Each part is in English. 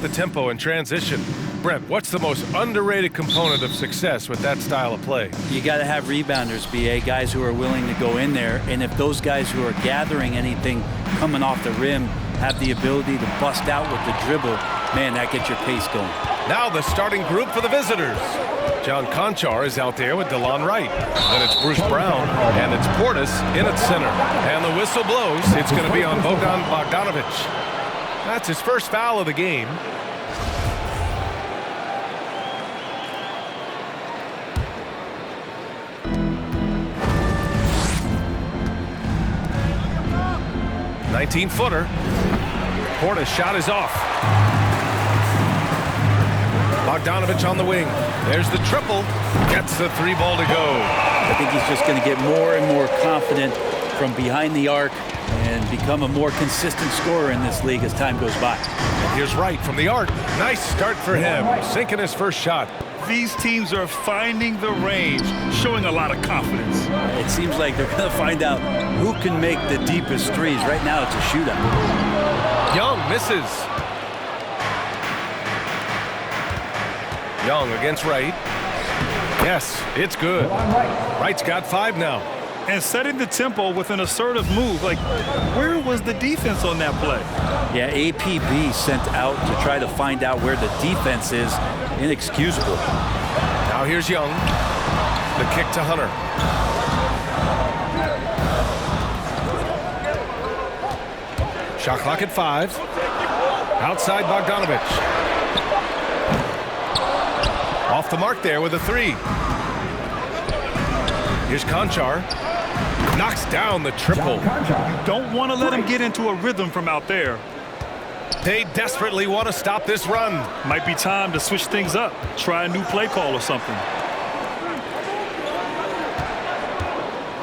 The tempo and transition. Brent, what's the most underrated component of success with that style of play? You got to have rebounders, BA, guys who are willing to go in there. And if those guys who are gathering anything coming off the rim have the ability to bust out with the dribble, man, that gets your pace going. Now the starting group for the visitors. John Conchar is out there with DeLon Wright. Then it's Bruce Brown, and it's Portis in at center. And the whistle blows. It's going to be on Bogdan Bogdanovic. That's his first foul of the game. "19-footer. Portis' shot is off. Bogdanovic on the wing. There's the triple. Gets the three ball to go. I think he's just going to get more and more confident from behind the arc and become a more consistent scorer in this league as time goes by. And here's Wright from the arc. Nice start for him, sinking his first shot. These teams are finding the range, showing a lot of confidence. It seems like they're going to find out who can make the deepest threes. Right now it's a shootout. Young misses. Young against Wright. Yes, it's good. Wright's got 5 now. And setting the tempo with an assertive move. Like, where was the defense on that play? Yeah, APB sent out to try to find out where the defense is. Inexcusable. Now here's Young. The kick to Hunter. Shot clock at 5. Outside Bogdanovic. Off the mark there with a 3. Here's Conchar. Knocks down the triple. Don't want to let him get into a rhythm from out there. They desperately want to stop this run. Might be time to switch things up. Try a new play call or something.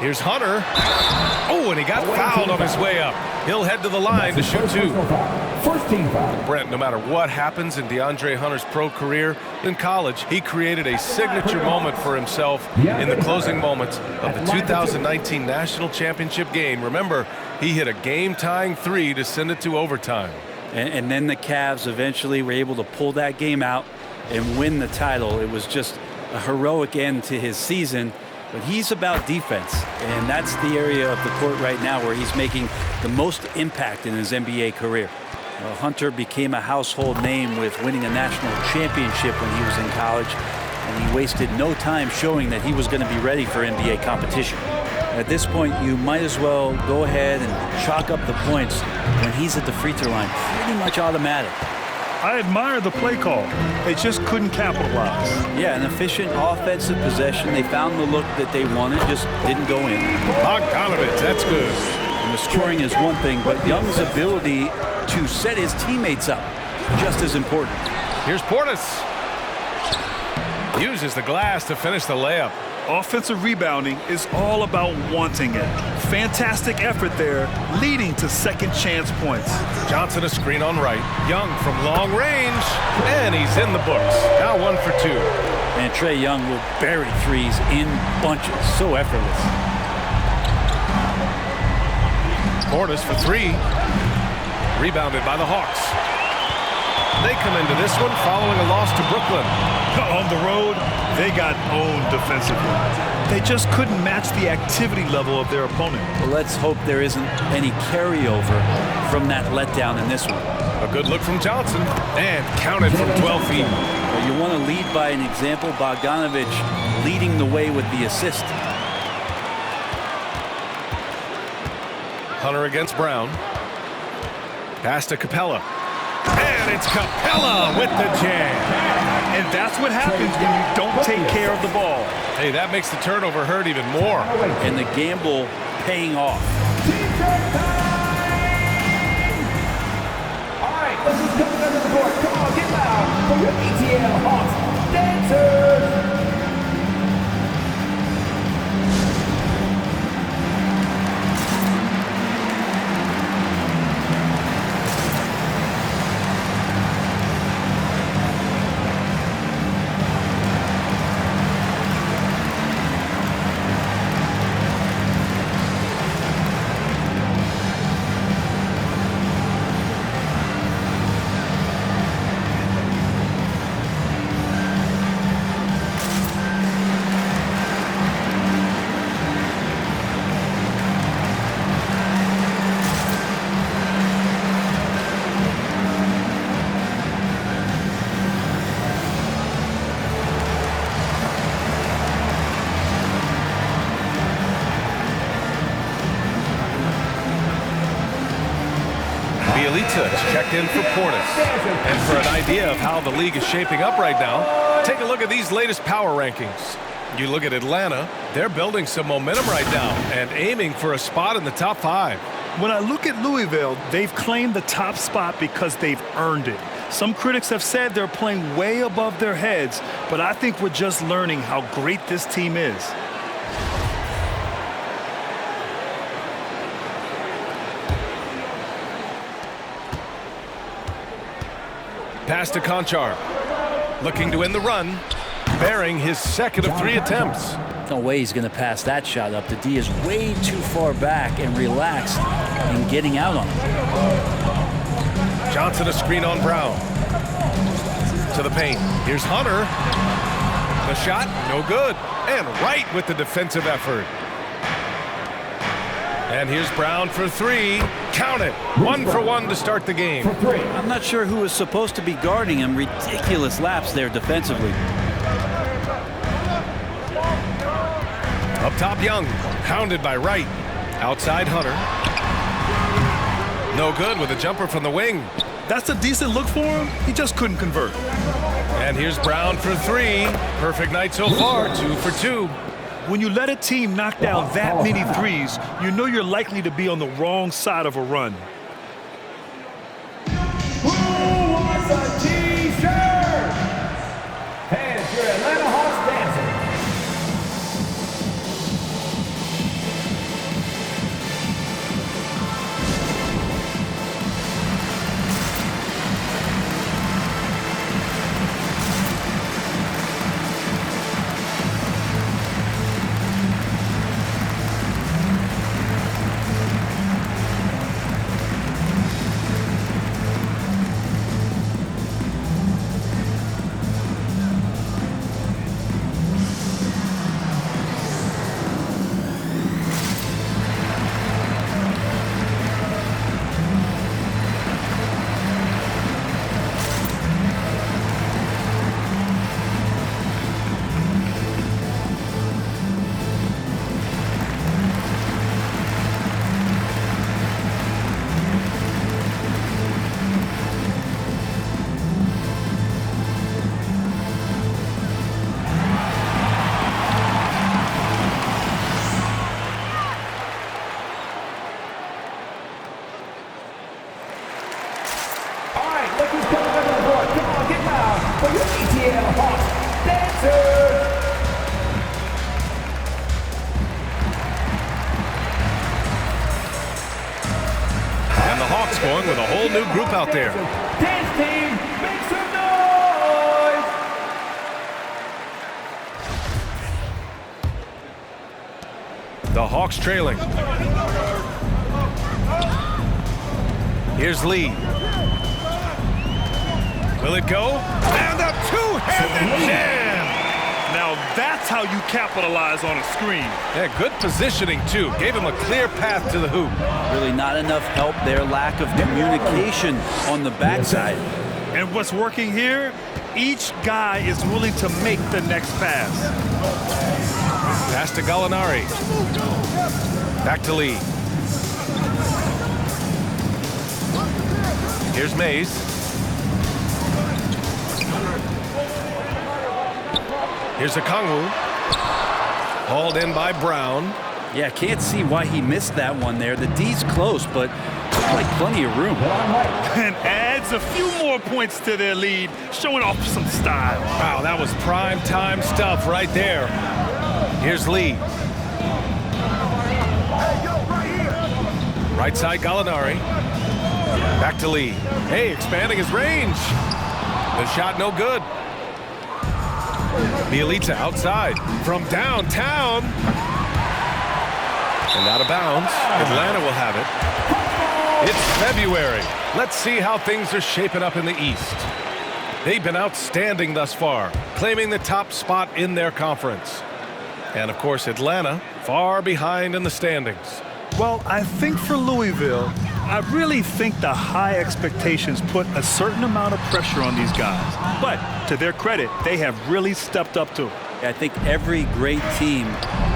Here's Hunter. Oh, and he got fouled on his way up. He'll head to the line to shoot 2. Brent, no matter what happens in DeAndre Hunter's pro career, in college, he created a signature moment for himself in the closing moments of the 2019 National Championship game. Remember, he hit a game-tying 3 to send it to overtime. And then the Cavs eventually were able to pull that game out and win the title. It was just a heroic end to his season. But he's about defense, and that's the area of the court right now where he's making the most impact in his NBA career. Hunter became a household name with winning a national championship when he was in college, and he wasted no time showing that he was going to be ready for NBA competition. At this point, you might as well go ahead and chalk up the points when he's at the free throw line. Pretty much automatic. I admire the play call. They just couldn't capitalize. Yeah, an efficient offensive possession. They found the look that they wanted, just didn't go in. Bogdanovic, that's good. And the scoring is one thing, but Young's ability to set his teammates up, just as important. Here's Portis. Uses the glass to finish the layup. Offensive rebounding is all about wanting it. Fantastic effort there, leading to second chance points. Johnson a screen on Wright. Young from long range, and he's in the books. Now 1 for 2. And Trae Young will bury threes in bunches, so effortless. Portis for 3. Rebounded by the Hawks. They come into this one following a loss to Brooklyn. On the road, they got owned defensively. They just couldn't match the activity level of their opponent. Well, let's hope there isn't any carryover from that letdown in this one. A good look from Johnson, and counted from 12 feet. Well, you want to lead by an example. Bogdanovic leading the way with the assist. Hunter against Brown. Pass to Capella. And it's Capella with the jam. And that's what happens when you don't take care of the ball. Hey, that makes the turnover hurt even more. And the gamble paying off. All right, let's just come together the court. Come on, get loud for your ATL Hawks dancers. Melissa has checked in for Portis. And for an idea of how the league is shaping up right now, take a look at these latest power rankings. You look at Atlanta, they're building some momentum right now and aiming for a spot in the top 5. When I look at Louisville, they've claimed the top spot because they've earned it. Some critics have said they're playing way above their heads, but I think we're just learning how great this team is. Pass to Conchar. Looking to win the run, bearing his second of 3 attempts. No way he's going to pass that shot up. The D is way too far back and relaxed in getting out on him. Johnson a screen on Brown. To the paint. Here's Hunter. The shot, no good. And right with the defensive effort. And here's Brown for 3. Count it. 1 for 1 to start the game. I'm not sure who was supposed to be guarding him. Ridiculous lapse there defensively. Up top, Young. Hounded by Wright. Outside, Hunter. No good with a jumper from the wing. That's a decent look for him. He just couldn't convert. And here's Brown for 3. Perfect night so far. 2 for 2. When you let a team knock down that many threes, you know you're likely to be on the wrong side of a run. Who wants a T-shirt? Here's your Atlanta Hawks dancer. For your ATL Hawks dancers. And the Hawks going with a whole new group out there. Dance team, make some noise. The Hawks trailing. Here's Lee. Will it go? And a two-handed jam! Now that's how you capitalize on a screen. Yeah, good positioning, too. Gave him a clear path to the hoop. Really not enough help there. Lack of communication on the backside. And what's working here? Each guy is willing to make the next pass. Pass to Gallinari. Back to Lee. Here's Mays. Here's Okongwu. Hauled in by Brown. Yeah, can't see why he missed that one there. The D's close, but looks like plenty of room. And adds a few more points to their lead, showing off some style. Wow, that was prime time stuff right there. Here's Lee. Right side, Gallinari. Back to Lee. Hey, expanding his range. The shot no good. Bielitsa outside from downtown. And out of bounds. Atlanta will have it. It's February. Let's see how things are shaping up in the East. They've been outstanding thus far, claiming the top spot in their conference. And, of course, Atlanta far behind in the standings. Well, I think for Louisville, I really think the high expectations put a certain amount of pressure on these guys. But to their credit, they have really stepped up to it. I think every great team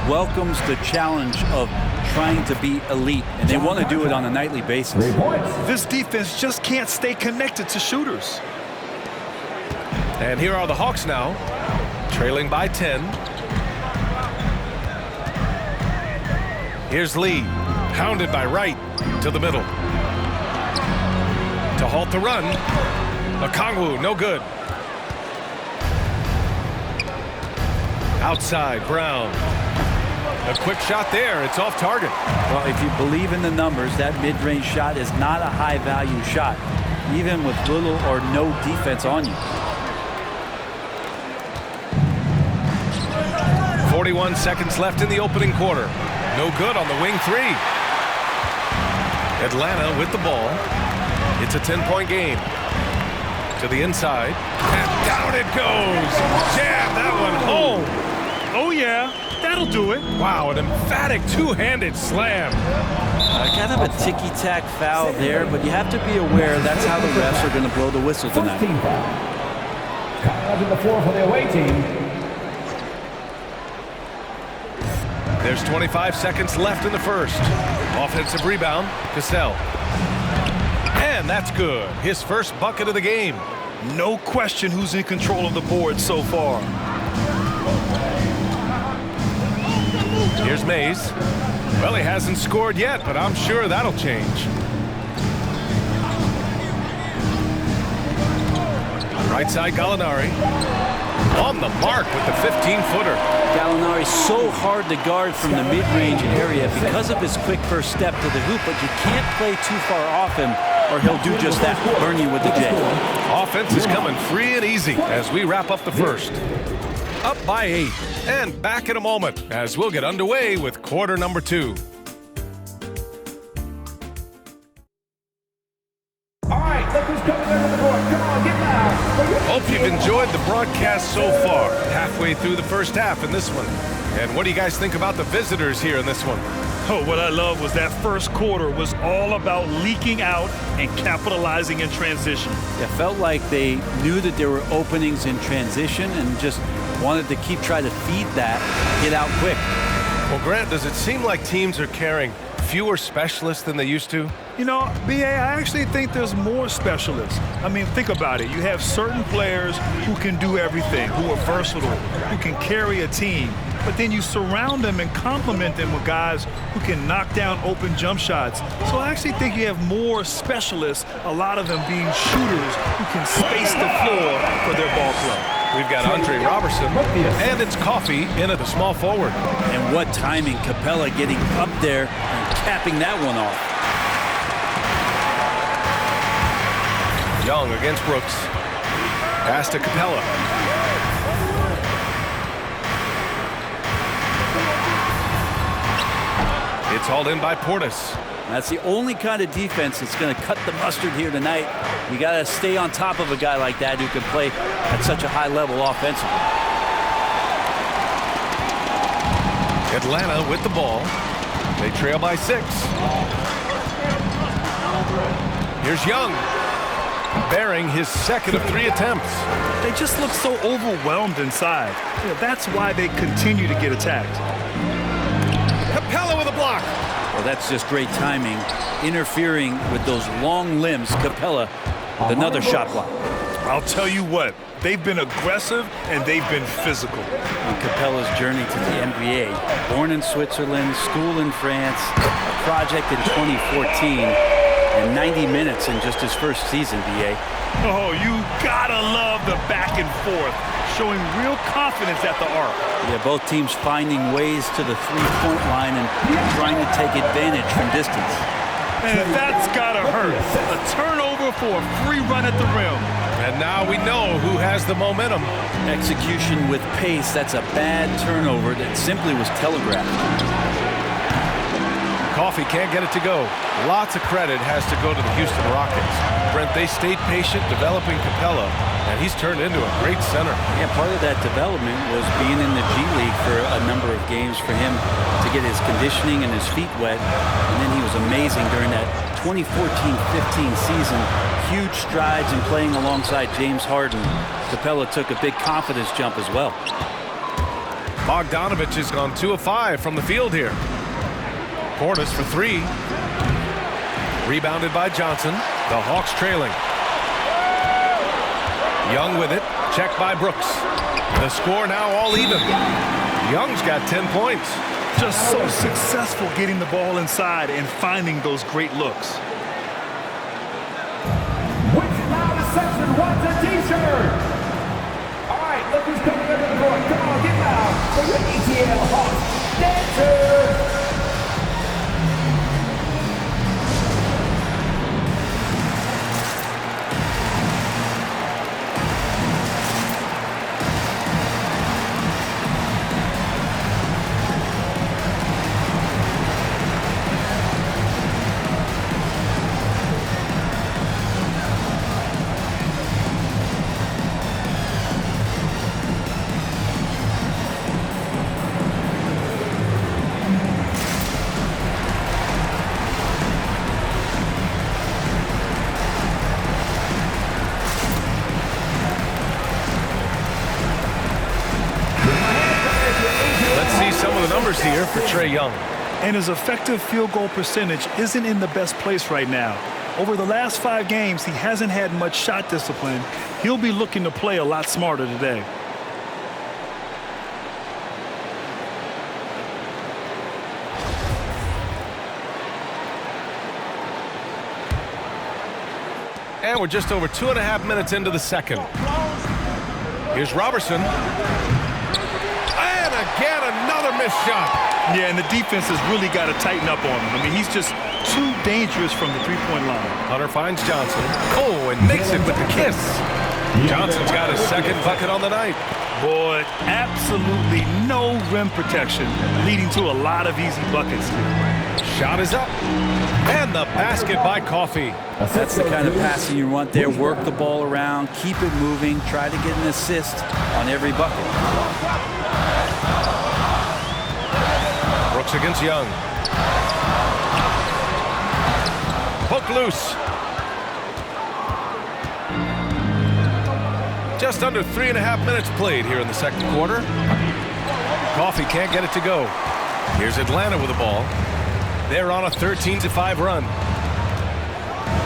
welcomes the challenge of trying to be elite, and they want to do it on a nightly basis. 3 points. This defense just can't stay connected to shooters. And here are the Hawks now, trailing by 10. Here's Lee, hounded by Wright to the middle. To halt the run, Okongwu, no good. Outside, Brown. A quick shot there. It's off target. Well, if you believe in the numbers, that mid-range shot is not a high-value shot, even with little or no defense on you. 41 seconds left in the opening quarter. No good on the wing three. Atlanta with the ball. It's a 10-point game. To the inside. And down it goes. Jam that one home. Oh, yeah. That'll do it. Wow, an emphatic two-handed slam. Kind of a ticky-tack foul there, but you have to be aware that's how the refs are going to blow the whistle tonight. 15 foul. Coming up to the floor for the away team. There's 25 seconds left in the first. Offensive rebound, Cassell. And that's good. His first bucket of the game. No question who's in control of the board so far. Here's Mays. Well, he hasn't scored yet, but I'm sure that'll change. Right side, Gallinari. On the mark with the 15-footer. Gallinari so hard to guard from the mid-range area because of his quick first step to the hoop, but you can't play too far off him or he'll do just that, burn you with the J. Offense is coming free and easy as we wrap up the first. Up by 8 and back in a moment as we'll get underway with quarter number 2. All right, look who's coming under the board. Come on, get loud. Hope you've enjoyed the broadcast so far. Halfway through the first half in this one. And what do you guys think about the visitors here in this one? Oh, what I love was that first quarter was all about leaking out and capitalizing in transition. It felt like they knew that there were openings in transition and just wanted to keep trying to feed that, get out quick. Well, Grant, does it seem like teams are carrying fewer specialists than they used to? You know, B.A., I actually think there's more specialists. I mean, think about it. You have certain players who can do everything, who are versatile, who can carry a team. But then you surround them and complement them with guys who can knock down open jump shots. So I actually think you have more specialists, a lot of them being shooters who can space the floor for their ball play. We've got Andre Robertson, and it's Coffey in at the small forward. And what timing, Capella getting up there and capping that one off. Young against Brooks. Pass to Capella. It's hauled in by Portis. That's the only kind of defense that's going to cut the mustard here tonight. You got to stay on top of a guy like that who can play at such a high level offensively. Atlanta with the ball. They trail by 6. Here's Young, bearing his second of 3 attempts. They just look so overwhelmed inside. You know, that's why they continue to get attacked. Capella with a block. Well, that's just great timing. Interfering with those long limbs, Capella with another shot block. I'll tell you what, they've been aggressive and they've been physical. On Capella's journey to the NBA, born in Switzerland, school in France, a project in 2014, and 90 minutes in just his first season, BA. Oh, you gotta love the back and forth, showing real confidence at the arc. Yeah, both teams finding ways to the three-point line and trying to take advantage from distance. And that's gotta hurt. A turnover for a free run at the rim. And now we know who has the momentum. Execution with pace, that's a bad turnover that simply was telegraphed. Coffey can't get it to go. Lots of credit has to go to the Houston Rockets. Brent, they stayed patient developing Capella, and he's turned into a great center. Yeah, part of that development was being in the G League for a number of games for him to get his conditioning and his feet wet. And then he was amazing during that 2014-15 season. Huge strides in playing alongside James Harden. Capella took a big confidence jump as well. Bogdanovich has gone 2 of 5 from the field here. Portis for three. Rebounded by Johnson. The Hawks trailing. Young with it. Checked by Brooks. The score now all even. Young's got 10 points. Just so successful getting the ball inside and finding those great looks. Which now the section wants a t-shirt? All right, look who's coming under the court. Come on, get loud for your ATL Hawks dancer. Here for Trae Young. And his effective field goal percentage isn't in the best place right now. Over the last 5 games, he hasn't had much shot discipline. He'll be looking to play a lot smarter today. And we're just over 2.5 minutes into the second. Here's Robertson. And again, another missed shot. Yeah, and the defense has really got to tighten up on him. I mean, he's just too dangerous from the three-point line. Hunter finds Johnson. Oh, and makes it with the kiss. Johnson's got his second bucket on the night. Boy, absolutely no rim protection, leading to a lot of easy buckets. Shot is up. And the basket by Coffey. That's the kind of passing you want there. Work the ball around, keep it moving, try to get an assist on every bucket. Brooks against Young. Hook loose. Just under 3.5 minutes played here in the second quarter. Coffey can't get it to go. Here's Atlanta with the ball. They're on a 13-5 run.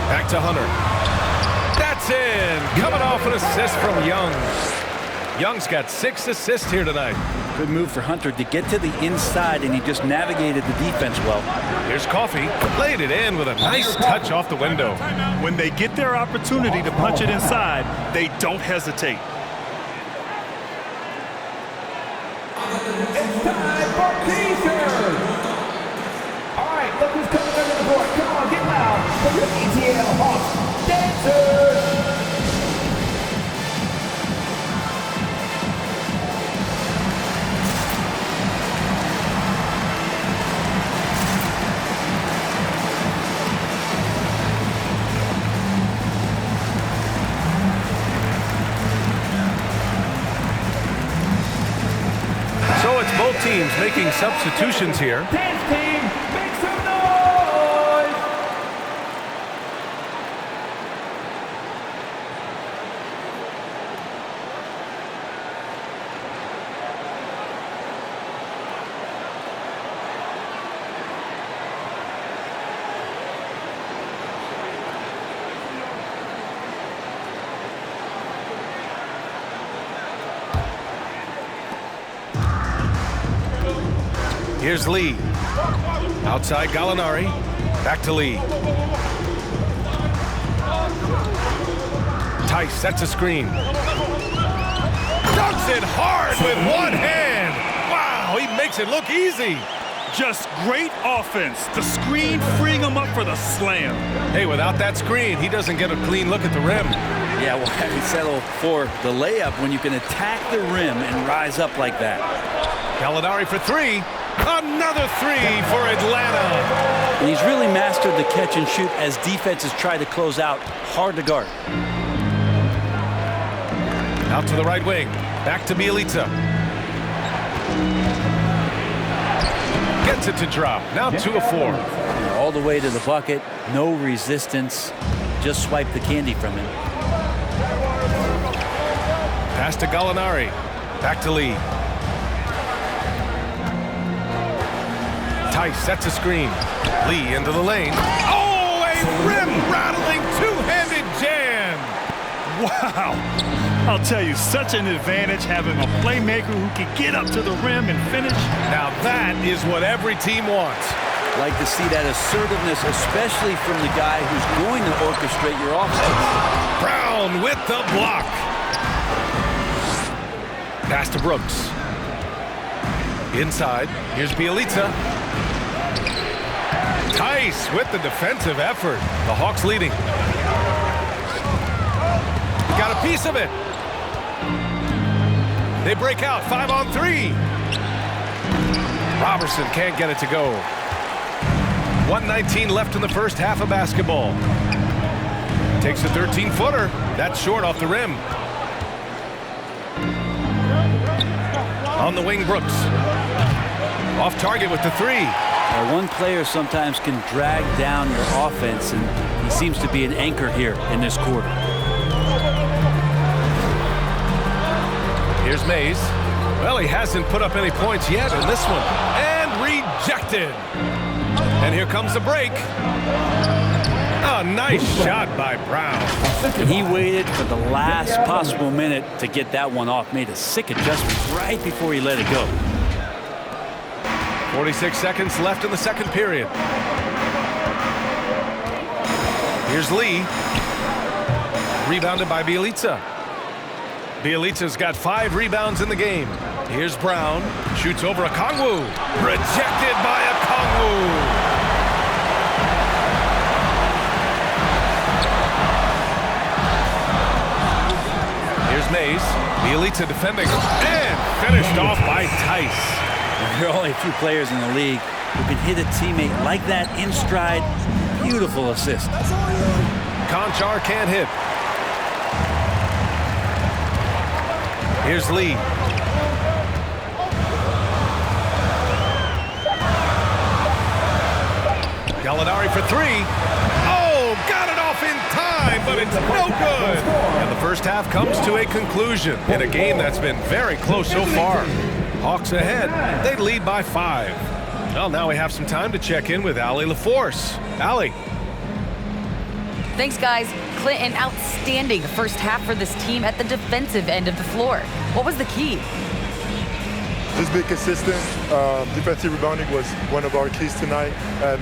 Back to Hunter. That's in. Coming off an assist from Young. Young's got 6 assists here tonight. Good move for Hunter to get to the inside, and he just navigated the defense well. Here's Coffey. Laid it in with a nice touch off the window. When they get their opportunity to punch it inside, they don't hesitate. It's time for t-shirts. All right, look who's coming under the board. Come on, get loud for your ATL Hawks dancers. So it's both teams making substitutions here. Dance team, make some noise! Here's Lee. Outside Gallinari. Back to Lee. Tice sets a screen. Dunks it hard with one hand. Wow, he makes it look easy. Just great offense. The screen freeing him up for the slam. Hey, without that screen, he doesn't get a clean look at the rim. Yeah, well, how do you settle for the layup when you can attack the rim and rise up like that? Gallinari for three. Another three for Atlanta. And he's really mastered the catch and shoot as defenses try to close out. Hard to guard. Out to the right wing. Back to Bielitsa. Gets it to drop. Now 2 of 4. All the way to the bucket. No resistance. Just swipe the candy from him. Pass to Gallinari. Back to Lee. Tice sets a screen. Lee into the lane. Oh, a rim-rattling two-handed jam. Wow. I'll tell you, such an advantage having a playmaker who can get up to the rim and finish. Now that is what every team wants. Like to see that assertiveness, especially from the guy who's going to orchestrate your offense. Brown with the block. Pass to Brooks. Inside. Here's Bielitsa. Tice with the defensive effort. The Hawks leading. Got a piece of it. They break out 5-on-3. Robertson can't get it to go. 1:19 left in the first half of basketball. Takes a 13-footer. That's short off the rim. On the wing, Brooks. Off target with the three. One player sometimes can drag down your offense, and he seems to be an anchor here in this quarter. Here's Mays. Well, he hasn't put up any points yet in this one. And rejected. And here comes the break. A nice shot by Brown. And he waited for the last possible minute to get that one off. Made a sick adjustment right before he let it go. 46 seconds left in the second period. Here's Lee. Rebounded by Bielitsa. Bielitsa's got 5 rebounds in the game. Here's Brown. Shoots over Okongwu. Rejected by Okongwu. Here's Mays. Bielitsa defending. And finished off by Tice. There are only a few players in the league who can hit a teammate like that in stride. Beautiful assist. Conchar can't hit. Here's Lee. Gallinari for 3. Oh, got it off in time, but it's no good. And the first half comes to a conclusion in a game that's been very close so far. Hawks ahead. They lead by 5. Well, now we have some time to check in with Allie LaForce. Allie. Thanks, guys. Clint, an outstanding first half for this team at the defensive end of the floor. What was the key? Just be consistent. Defensive rebounding was one of our keys tonight, and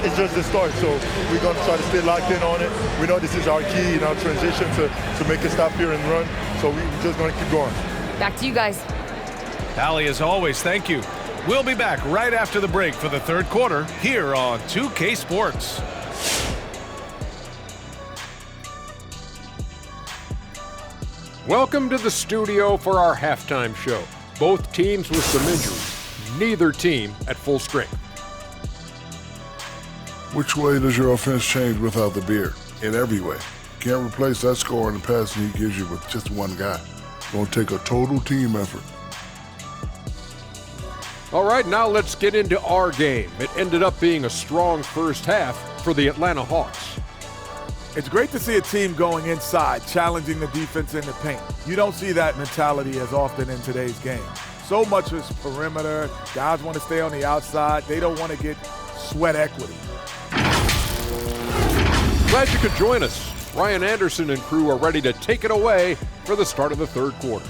it's just the start. So we're going to try to stay locked in on it. We know this is our key in our transition to make a stop here and run. So we're just going to keep going. Back to you guys. Allie, as always, thank you. We'll be back right after the break for the third quarter here on 2K Sports. Welcome to the studio for our halftime show. Both teams with some injuries. Neither team at full strength. Which way does your offense change without the beard? In every way. Can't replace that score and the passing he gives you with just one guy. Gonna take a total team effort. All right, now let's get into our game. It ended up being a strong first half for the Atlanta Hawks. It's great to see a team going inside, challenging the defense in the paint. You don't see that mentality as often in today's game. So much is perimeter. Guys want to stay on the outside. They don't want to get sweat equity. Glad you could join us. Ryan Anderson and crew are ready to take it away for the start of the third quarter.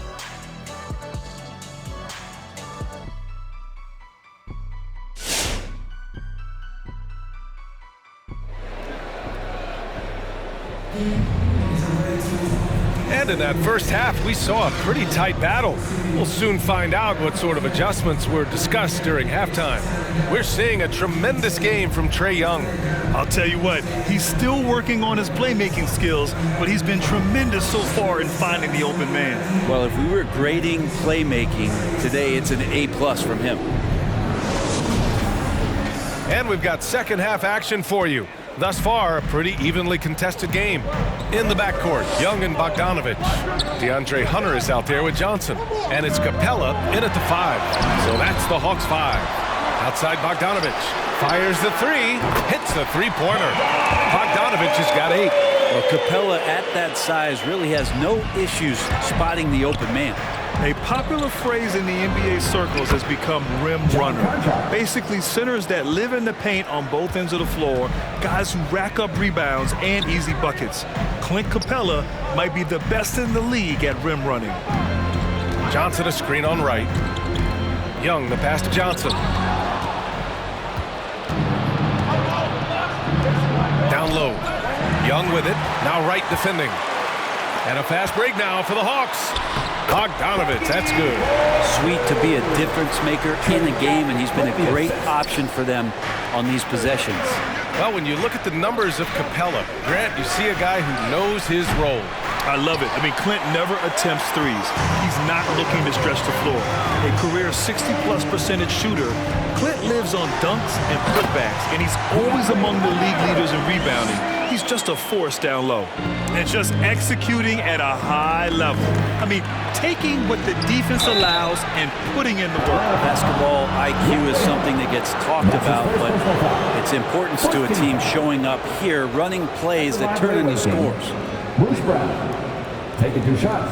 And in that first half, we saw a pretty tight battle. We'll soon find out what sort of adjustments were discussed during halftime. We're seeing a tremendous game from Trae Young. I'll tell you what, he's still working on his playmaking skills, but he's been tremendous so far in finding the open man. Well, if we were grading playmaking today, it's an A+ from him. And we've got second half action for you. Thus far, a pretty evenly contested game. In the backcourt, Young and Bogdanovich. DeAndre Hunter is out there with Johnson. And it's Capella in at the 5. So that's the Hawks 5. Outside, Bogdanovich fires the 3, hits the three-pointer. Bogdanovich has got 8. Well, Capella at that size really has no issues spotting the open man. A popular phrase in the NBA circles has become rim runner. Basically, centers that live in the paint on both ends of the floor, guys who rack up rebounds and easy buckets. Clint Capella might be the best in the league at rim running. Johnson a screen on right. Young, the pass to Johnson. Down low. Young with it. Now right defending. And a fast break now for the Hawks. Bogdanovich, that's good. Sweet to be a difference maker in the game, and he's been a great option for them on these possessions. Well, when you look at the numbers of Capella, Grant, you see a guy who knows his role. I love it. I mean, Clint never attempts threes. He's not looking to stretch the floor. A career 60+% shooter, Clint lives on dunks and putbacks, and he's always among the league leaders in rebounding. He's just a force down low. And just executing at a high level. I mean, taking what the defense allows and putting in the work. Basketball IQ is something that gets talked about, but its importance to a team showing up here, running plays that turn into scores. Bruce Brown, taking 2 shots.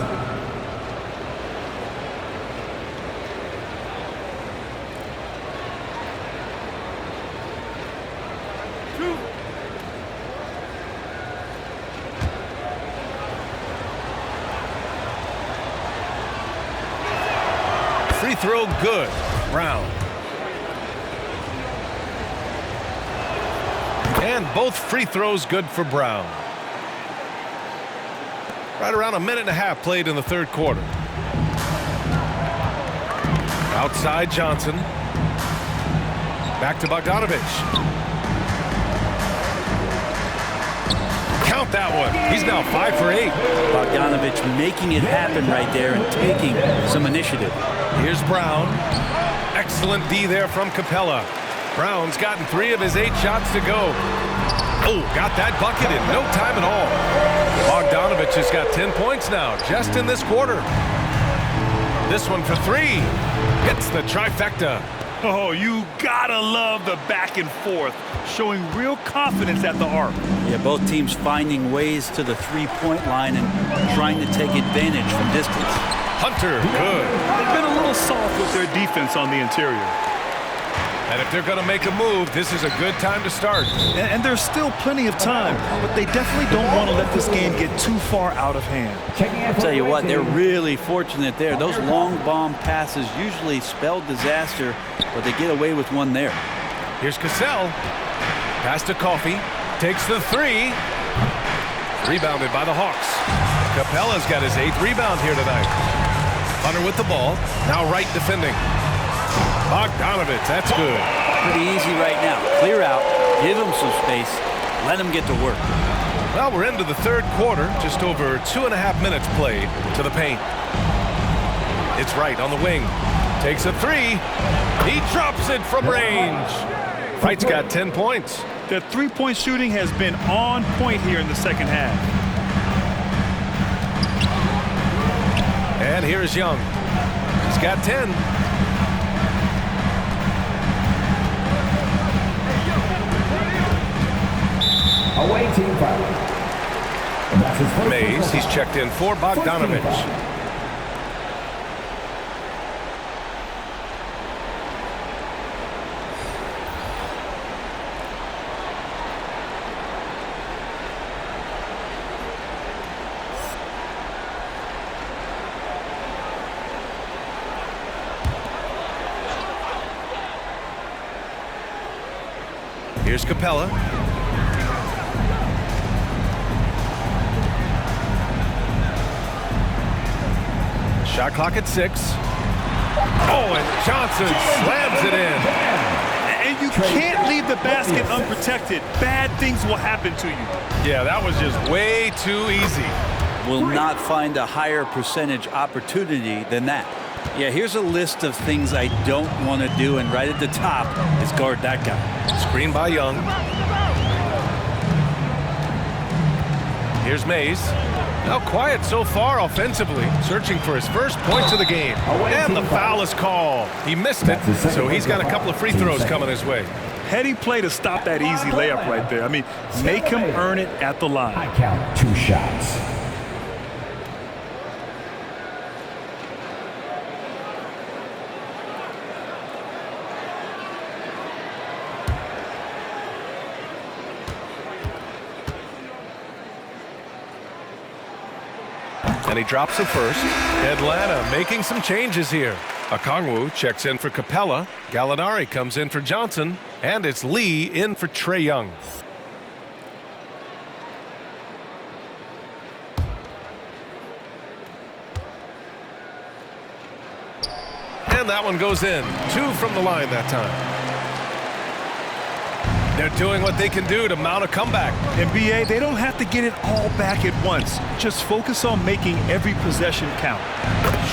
Free throw good. Brown. And both free throws good for Brown. Right around a minute and a half played in the third quarter. Outside Johnson. Back to Bogdanovich. Count that one. He's now 5 for 8. Bogdanovich making it happen right there and taking some initiative. Here's Brown. Excellent D there from Capella. Brown's gotten 3 of his 8 shots to go. Oh, got that bucket in no time at all. Bogdanovich has got 10 points now, just in this quarter. This one for 3. Hits the trifecta. Oh, you gotta love the back and forth, showing real confidence at the arc. Yeah, both teams finding ways to the three-point line and trying to take advantage from distance. Hunter, good. They've been a little soft with their defense on the interior. And if they're going to make a move, this is a good time to start. And there's still plenty of time, but they definitely don't want to let this game get too far out of hand. I'll tell you what, they're really fortunate there. Those long bomb passes usually spell disaster, but they get away with one there. Here's Cassell. Pass to Coffey. Takes the 3. Rebounded by the Hawks. Capella's got his 8th rebound here tonight. Hunter with the ball. Now right defending. Bogdanovich, that's good. Pretty easy right now. Clear out, give him some space, let him get to work. Well, we're into the third quarter, just over 2.5 minutes played to the paint. It's right on the wing. Takes a 3. He drops it from range. Wright's got 10 points. The three-point shooting has been on point here in the second half. And here's Young. He's got 10. Away team foul. Mays, he's checked in for Bogdanovich. Here's Capella. Shot clock at 6. Oh, and Johnson slams it in. And you can't leave the basket unprotected. Bad things will happen to you. Yeah, that was just way too easy. Will not find a higher percentage opportunity than that. Yeah, here's a list of things I don't want to do, and right at the top is guard that guy. Screen by Young. Here's Mays. Now quiet so far offensively, searching for his first points of the game. And the foul is called. He missed it, so he's got a couple of free throws coming his way. Heady play to stop that easy layup right there. I mean, make him earn it at the line. I count 2 shots. And he drops it first. Atlanta making some changes here. Okongwu checks in for Capella. Gallinari comes in for Johnson. And it's Lee in for Trae Young. And that one goes in. 2 from the line that time. They're doing what they can do to mount a comeback. And BA, they don't have to get it all back at once. Just focus on making every possession count.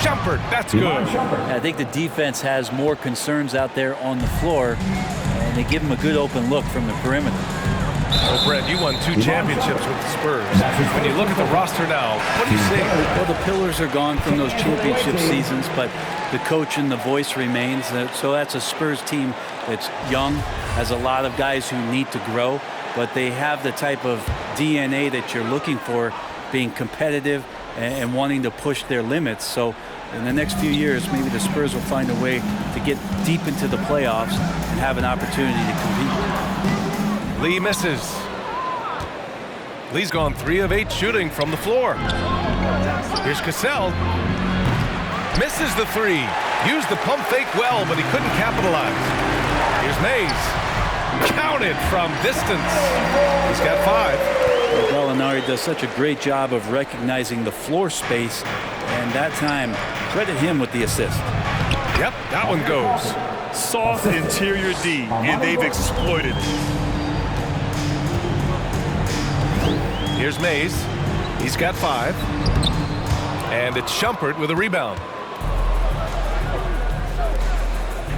Shumpert, that's good. I think the defense has more concerns out there on the floor, and they give them a good open look from the perimeter. Well, Brett, you won 2 championships with the Spurs. When you look at the roster now, what do you see? Well, the pillars are gone from those championship seasons, but the coach and the voice remains. So that's a Spurs team that's young, has a lot of guys who need to grow, but they have the type of DNA that you're looking for, being competitive and wanting to push their limits. So in the next few years, maybe the Spurs will find a way to get deep into the playoffs and have an opportunity to compete. Lee misses. Lee's gone 3 of 8 shooting from the floor. Here's Cassell. Misses the 3. Used the pump fake well, but he couldn't capitalize. Here's Mays. Counted from distance. He's got 5. Gallinari does such a great job of recognizing the floor space, and that time, credit him with the assist. Yep, that one goes. Soft interior D, and they've exploited it. Here's Mays. He's got 5. And it's Shumpert with a rebound.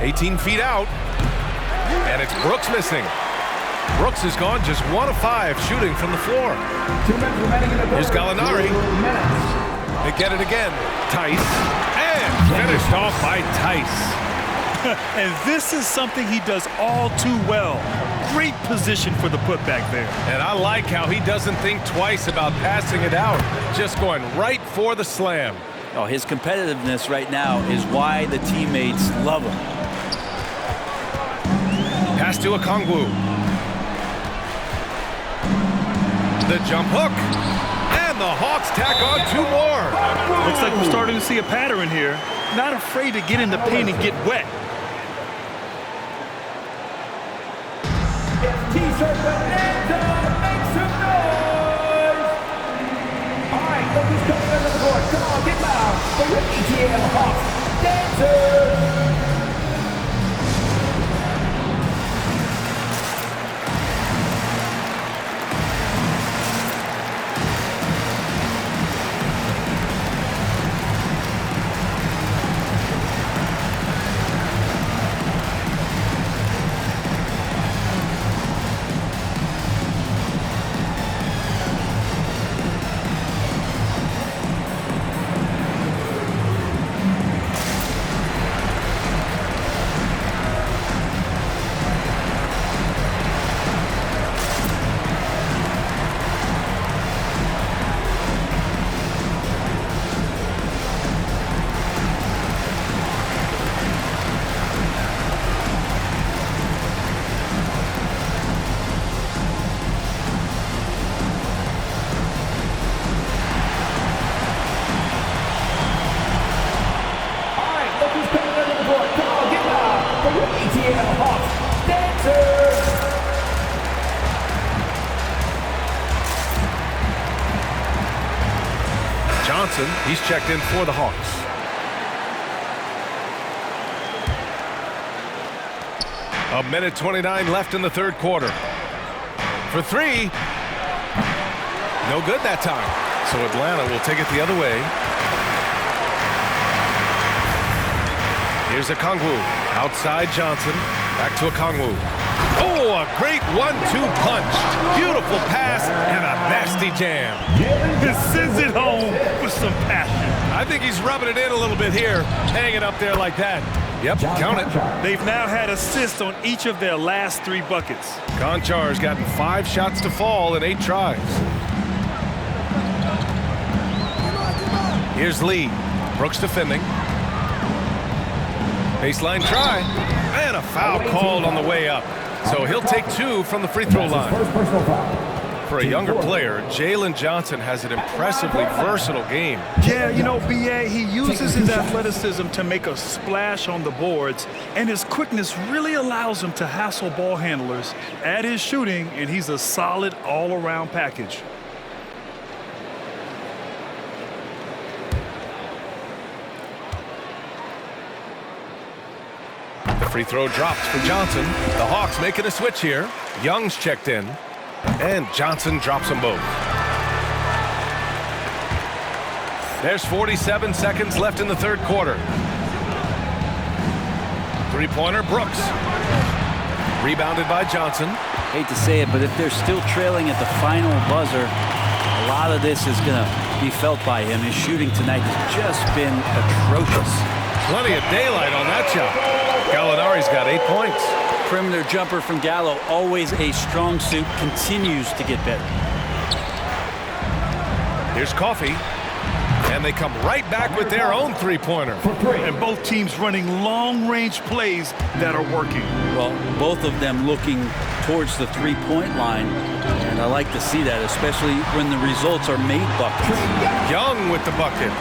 18 feet out. And it's Brooks missing. Brooks has gone just 1 of 5 shooting from the floor. Here's Gallinari. They get it again. Tice. And finished off by Tice. And this is something he does all too well. Great position for the putback there. And I like how he doesn't think twice about passing it out. Just going right for the slam. Oh, his competitiveness right now is why the teammates love him. Pass to Okongwu. The jump hook. And the Hawks tack on 2 more. Looks like we're starting to see a pattern here. Not afraid to get in the paint and get wet. T-shirt Bonanza, make some noise! All right, look who's coming under the court. Come on, get loud for your ETL Hawks dancers! Johnson, he's checked in for the Hawks. A minute 29 left in the 3rd quarter. For 3. No good that time. So Atlanta will take it the other way. Here's Okongwu. Outside Johnson. Back to Okongwu. Oh, a great 1-2 punch. Beautiful pass and a nasty jam. He sends it home with some passion. I think he's rubbing it in a little bit here. Hanging up there like that. Yep, count it. They've now had assists on each of their last 3 buckets. Konchar's gotten 5 shots to fall in 8 tries. Here's Lee. Brooks defending. Baseline try. And a foul called on the way up. So he'll take 2 from the free throw line. For a younger player, Jalen Johnson has an impressively versatile game. Yeah, you know, B.A., he uses his athleticism to make a splash on the boards, and his quickness really allows him to hassle ball handlers at his shooting, and he's a solid all-around package. The free throw drops for Johnson. The Hawks making a switch here. Young's checked in, and Johnson drops them both. There's 47 seconds left in the third quarter. Three-pointer, Brooks. Rebounded by Johnson. Hate to say it, but if they're still trailing at the final buzzer, a lot of this is going to be felt by him. His shooting tonight has just been atrocious. Plenty of daylight on that shot. Gallinari's got 8 points. Perimeter jumper from Gallo, always a strong suit, continues to get better. Here's Coffey. And they come right back with their own three-pointer. And both teams running long-range plays that are working. Well, both of them looking towards the three-point line, and I like to see that, especially when the results are made buckets. Young with the bucket.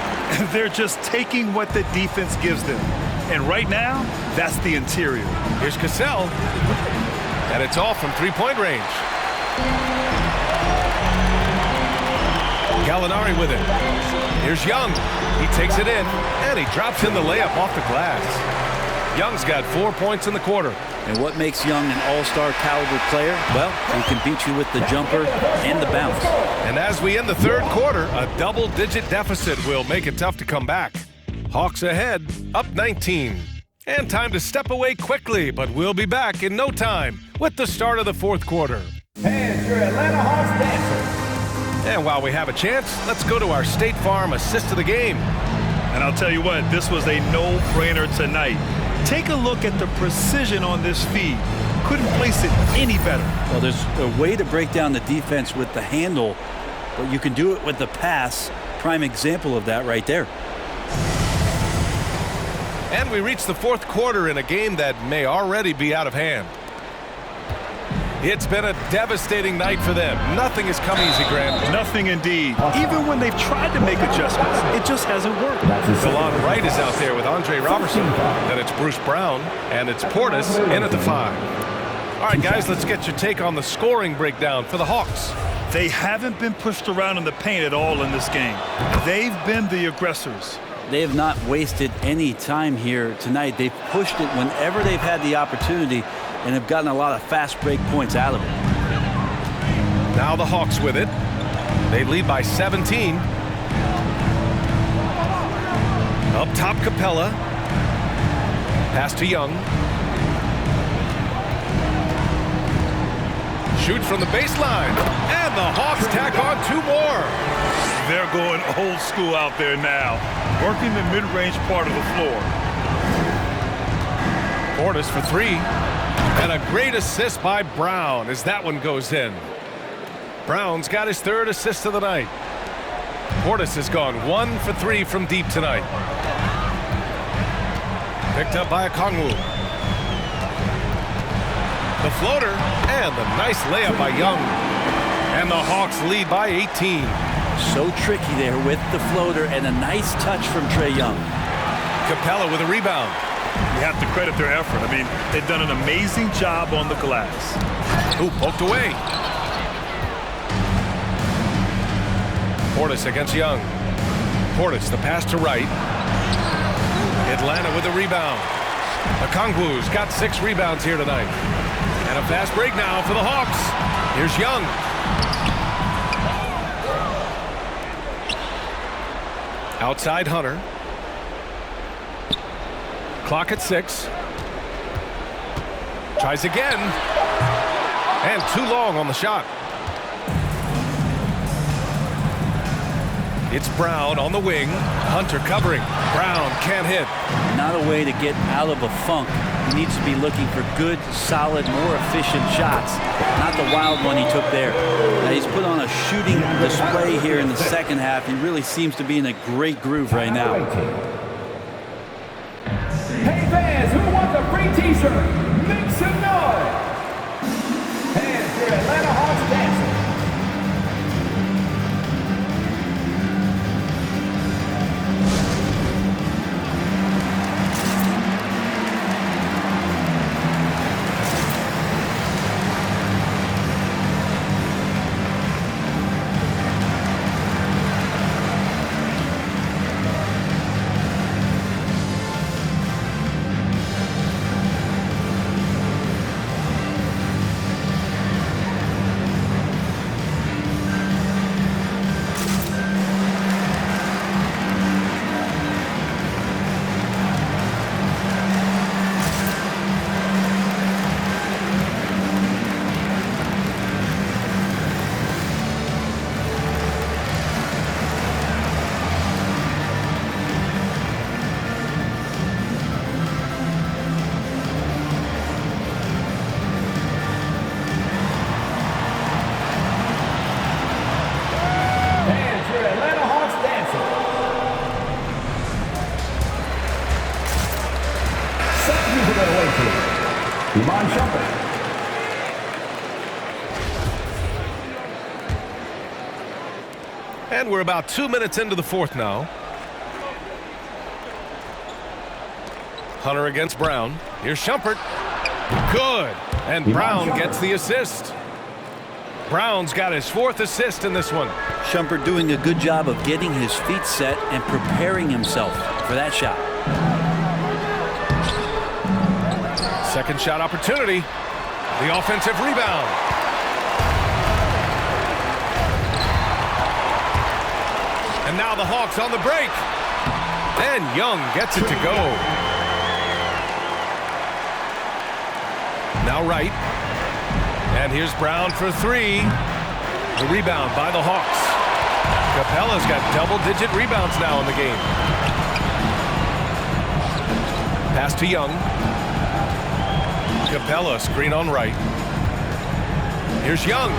They're just taking what the defense gives them. And right now, that's the interior. Here's Cassell. And it's off from three-point range. Gallinari with it. Here's Young. He takes it in, and he drops in the layup off the glass. Young's got 4 points in the quarter. And what makes Young an all-star caliber player? Well, he can beat you with the jumper and the bounce. And as we end the third quarter, a double-digit deficit will make it tough to come back. Hawks ahead, up 19. And time to step away quickly, but we'll be back in no time with the start of the fourth quarter. And your Atlanta Hawks dancer. And while we have a chance, let's go to our State Farm assist of the game. And I'll tell you what, this was a no-brainer tonight. Take a look at the precision on this feed. Couldn't place it any better. Well, there's a way to break down the defense with the handle, but you can do it with the pass. Prime example of that right there. And we reach the fourth quarter in a game that may already be out of hand. It's been a devastating night for them. Nothing has come easy, Graham. Nothing indeed. Even when they've tried to make adjustments, it just hasn't worked. Delon Wright is out there with Andre Robertson. Then it's Bruce Brown, and it's Portis in at the 5. All right, guys, let's get your take on the scoring breakdown for the Hawks. They haven't been pushed around in the paint at all in this game. They've been the aggressors. They have not wasted any time here tonight. They've pushed it whenever they've had the opportunity and have gotten a lot of fast break points out of it. Now the Hawks with it. They lead by 17. Up top, Capella. Pass to Young. Shoots from the baseline. And the Hawks tack on 2 more. They're going old school out there now, working the mid-range part of the floor. Portis for 3. And a great assist by Brown as that one goes in. Brown's got his 3rd assist of the night. Portis has gone 1 for 3 from deep tonight. Picked up by Okongwu. The floater and the nice layup by Young. And the Hawks lead by 18. So tricky there with the floater and a nice touch from Trae Young. Capella with a rebound. You have to credit their effort. I mean, they've done an amazing job on the glass. Ooh, poked away. Portis against Young. Portis, the pass to Wright. Atlanta with a rebound. Okongwu's got 6 rebounds here tonight. And a fast break now for the Hawks. Here's Young. Outside Hunter. Clock at 6. Tries again. And too long on the shot. It's Brown on the wing. Hunter covering. Brown can't hit. Not a way to get out of a funk. He needs to be looking for good, solid, more efficient shots. Not the wild one he took there. Now he's put on a shooting display here in the second half. He really seems to be in a great groove right now. Hey fans, who wants a free t-shirt? Make some noise! And your Atlanta Hawks dancer. Iman Shumpert. And we're about 2 minutes into the fourth now. Hunter against Brown. Here's Shumpert. Good. And Brown gets the assist. Brown's got his 4th assist in this one. Shumpert doing a good job of getting his feet set and preparing himself for that shot. Second shot opportunity. The offensive rebound. And now the Hawks on the break. And Young gets it to go. Now Wright. And here's Brown for 3. The rebound by the Hawks. Capella's got double-digit rebounds now in the game. Pass to Young. Capella screen on Wright. Here's Young.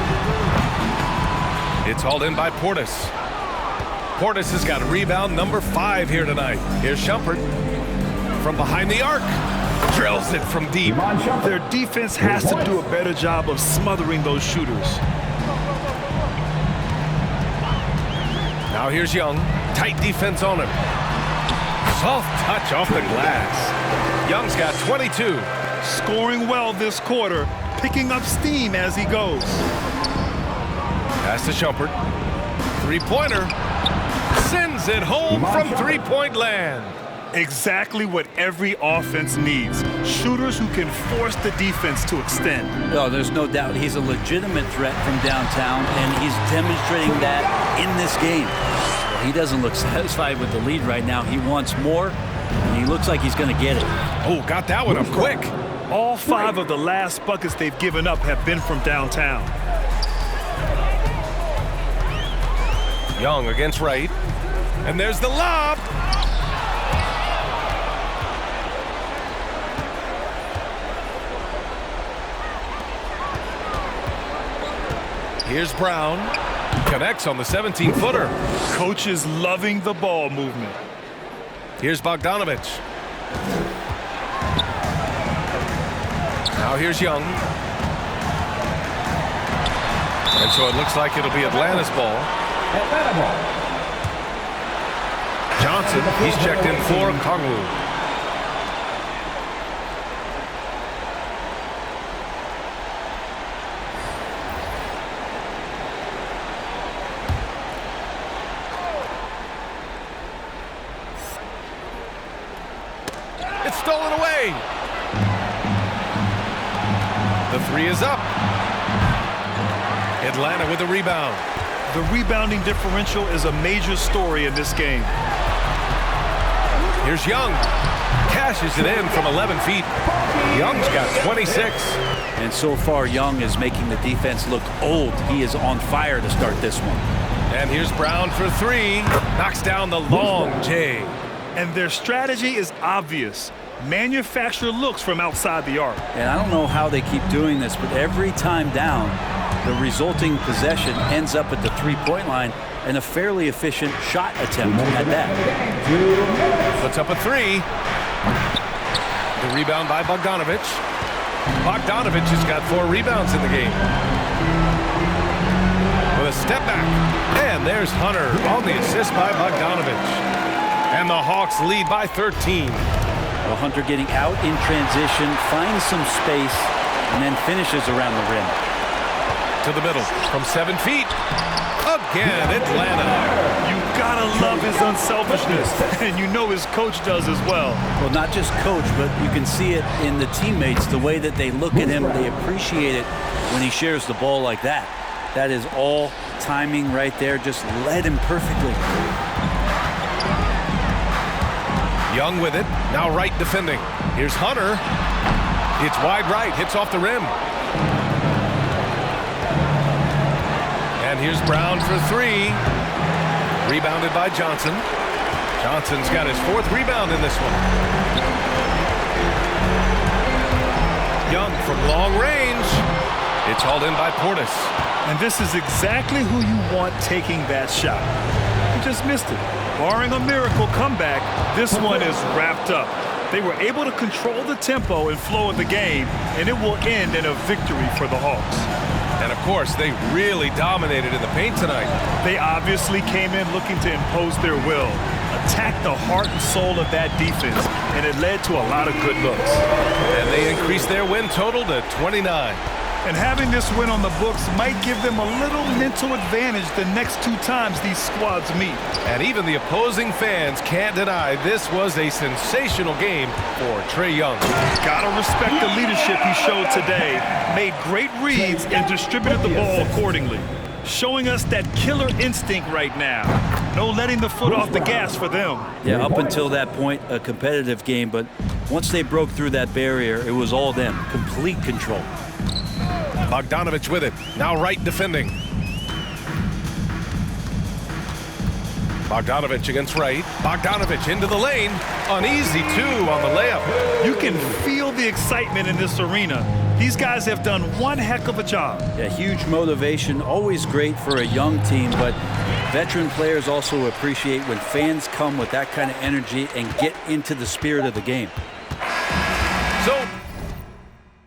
It's hauled in by Portis. Portis has got rebound number 5 here tonight. Here's Shumpert from behind the arc. Drills it from deep. Their defense has to do a better job of smothering those shooters. Now here's Young. Tight defense on him. Soft touch off the glass. Young's got 22. Scoring well this quarter, picking up steam as he goes. Pass to Shumpert. Three-pointer. Sends it home from three-point land. Exactly what every offense needs. Shooters who can force the defense to extend. Well, there's no doubt he's a legitimate threat from downtown, and he's demonstrating that in this game. He doesn't look satisfied with the lead right now. He wants more, and he looks like he's going to get it. Oh, got that one up quick. All 5 of the last buckets they've given up have been from downtown. Young against Wright. And there's the lob. Here's Brown. Connects on the 17-footer. Coach is loving the ball movement. Here's Bogdanovich. Now here's Young. And so it looks like it'll be Atlanta's ball. Atlanta ball. Johnson, he's checked in for Kongwu. It's stolen away. The 3 is up. Atlanta with a rebound. The rebounding differential is a major story in this game. Here's Young. Cashes it in from 11 feet. Young's got 26. And so far, Young is making the defense look old. He is on fire to start this one. And here's Brown for 3. Knocks down the long J. And their strategy is obvious. Manufacture looks from outside the arc. And I don't know how they keep doing this, but every time down, the resulting possession ends up at the three-point line and a fairly efficient shot attempt at that. Puts up a 3. The rebound by Bogdanovich. Bogdanovich has got 4 rebounds in the game. With a step back. And there's Hunter on the assist by Bogdanovich. And the Hawks lead by 13. Well, Hunter getting out in transition, finds some space, and then finishes around the rim. To the middle from 7 feet. Again, Atlanta. You gotta love his unselfishness, and you know his coach does as well. Well, not just coach, but you can see it in the teammates, the way that they look at him. They appreciate it when he shares the ball like that. That is all timing right there. Just led him perfectly. Young with it. Now Wright defending. Here's Hunter. It's wide right. Hits off the rim. And here's Brown for 3. Rebounded by Johnson. Johnson's got his 4th rebound in this one. Young from long range. It's hauled in by Portis. And this is exactly who you want taking that shot. He just missed it. Barring a miracle comeback, this one is wrapped up. They were able to control the tempo and flow of the game, and it will end in a victory for the Hawks. And of course, they really dominated in the paint tonight. They obviously came in looking to impose their will, attack the heart and soul of that defense, and it led to a lot of good looks. And they increased their win total to 29. And having this win on the books might give them a little mental advantage the next 2 times these squads meet. And even the opposing fans can't deny this was a sensational game for Trae Young. Gotta respect the leadership he showed today. Made great reads and distributed the ball accordingly. Showing us that killer instinct right now. No letting the foot off the gas for them. Yeah, up until that point, a competitive game, but once they broke through that barrier, it was all them. Complete control. Bogdanovich with it. Now right defending. Bogdanovich against Wright. Bogdanovich into the lane. An easy 2 on the layup. You can feel the excitement in this arena. These guys have done one heck of a job. Yeah, huge motivation. Always great for a young team, but veteran players also appreciate when fans come with that kind of energy and get into the spirit of the game.